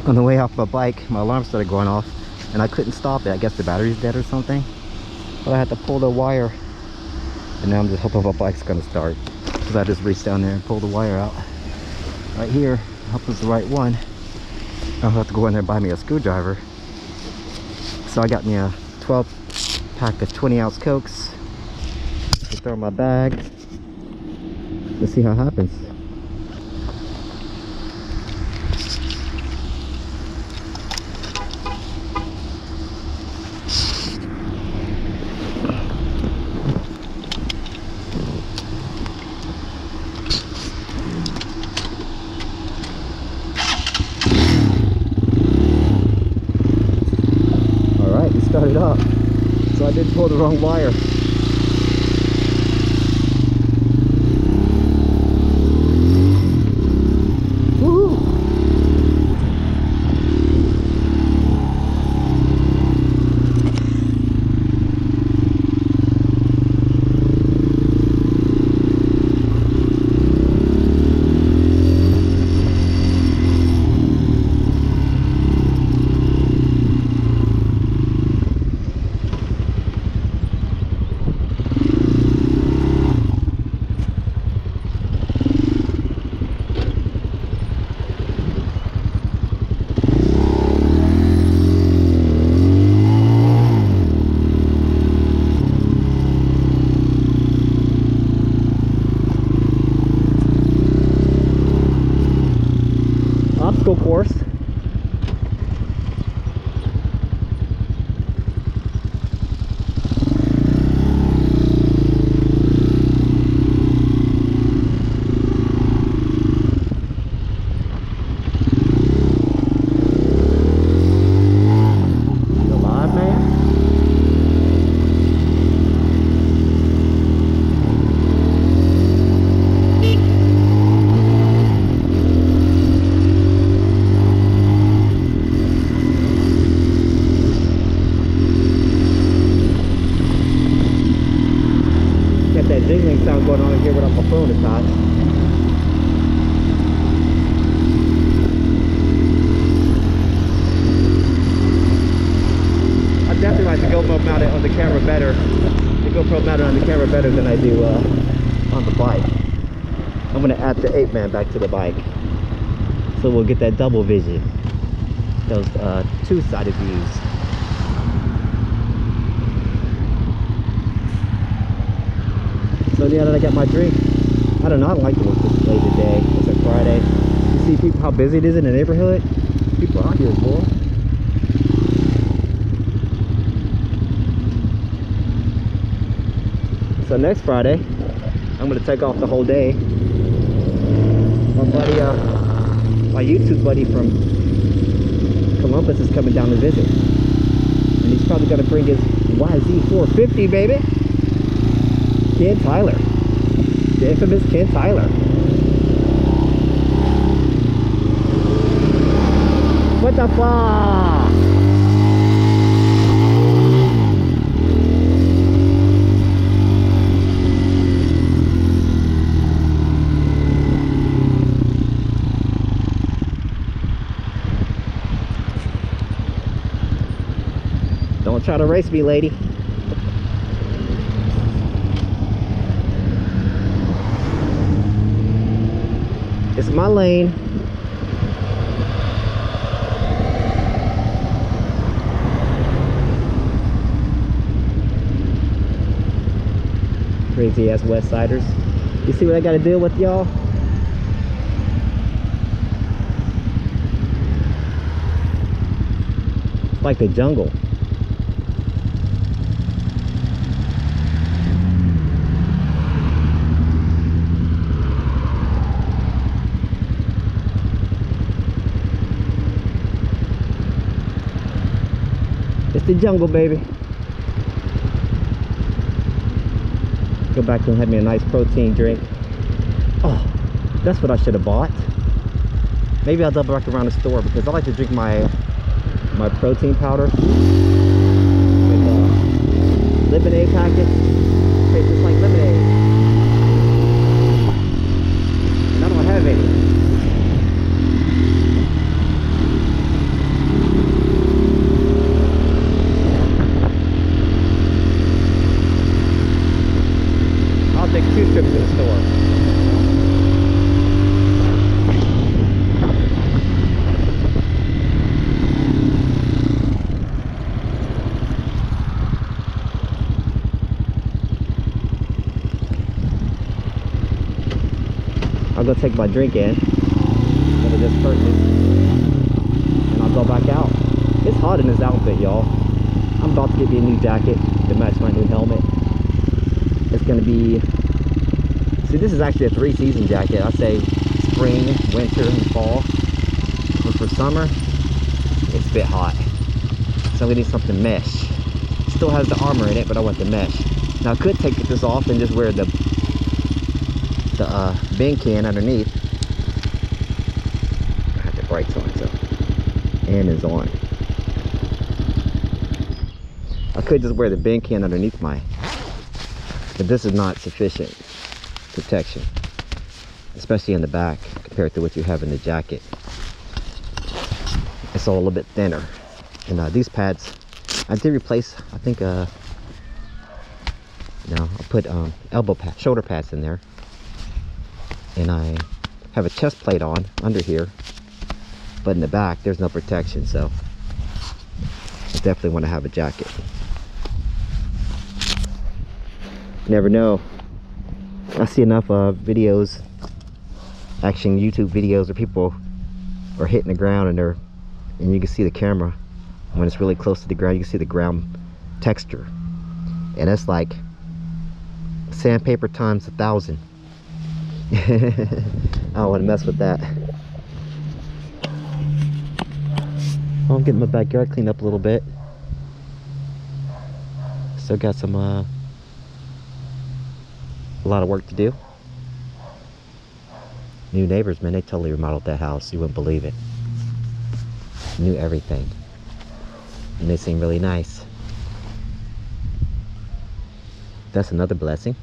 On the way off my bike, my alarm started going off and I couldn't stop it. I guess the battery's dead or something. But I had to pull the wire. And now I'm just hoping my bike's gonna start. Because I just reached down there and pulled the wire out. Right here, I hope it's the right one. I'll have to go in there and buy me a screwdriver. So I got me a 12 pack of 20-ounce Cokes to throw in my bag. Let's see how it happens. Alright, it started up. So I did pull the wrong wire. Obstacle course. You alive, man? That jingling sound going on in here without my phone is hot. I definitely like the GoPro mounted on the camera better. The GoPro mounted on the camera better than I do on the bike. I'm gonna add the 8-man back to the bike, so we'll get that double vision, those two-sided views. So now that I got my drink, I don't know, I don't like to work this late today. It's a Friday. You see people, how busy it is in the neighborhood? People out here, boy. So next Friday, I'm gonna take off the whole day. My buddy, my YouTube buddy from Columbus is coming down to visit. And he's probably gonna bring his YZ450, baby. Ken Tyler, the infamous Ken Tyler. What the fuck? Don't try to race me, lady. It's my lane. Crazy ass West Siders. You see what I gotta deal with, y'all? It's like the jungle. It's the jungle, baby. Go back and have me a nice protein drink. Oh, that's what I should have bought. Maybe I'll double back around the store because I like to drink my protein powder with lemonade packets. Tastes just like lemonade. And I don't have any. take my drink in that I just purchased, and I'll go back out. It's hot in this outfit, y'all. I'm about to get me a new jacket to match my new helmet. It's gonna be, see, this is actually a 3-season jacket. I say spring, winter, and fall. But for summer, it's a bit hot. So I'm gonna need something mesh. Still has the armor in it, but I want the mesh. Now I could take this off and just wear the bin can underneath. I have the brakes on, so, and is on. I could just wear the bin can underneath my, but this is not sufficient protection, especially in the back compared to what you have in the jacket. It's all a little bit thinner. And these pads, I did replace, I think, I put elbow pads, shoulder pads in there. And I have a chest plate on under here, but in the back there's no protection, so I definitely want to have a jacket. Never know. I see enough videos, action YouTube videos, where people are hitting the ground and you can see the camera when it's really close to the ground. You can see the ground texture, and it's like sandpaper times 1,000. I don't want to mess with that. Well, I'm getting my backyard cleaned up a little bit. Still got some a lot of work to do. New neighbors, man, they totally remodeled that house. You wouldn't believe it. New everything, and they seem really nice. That's another blessing.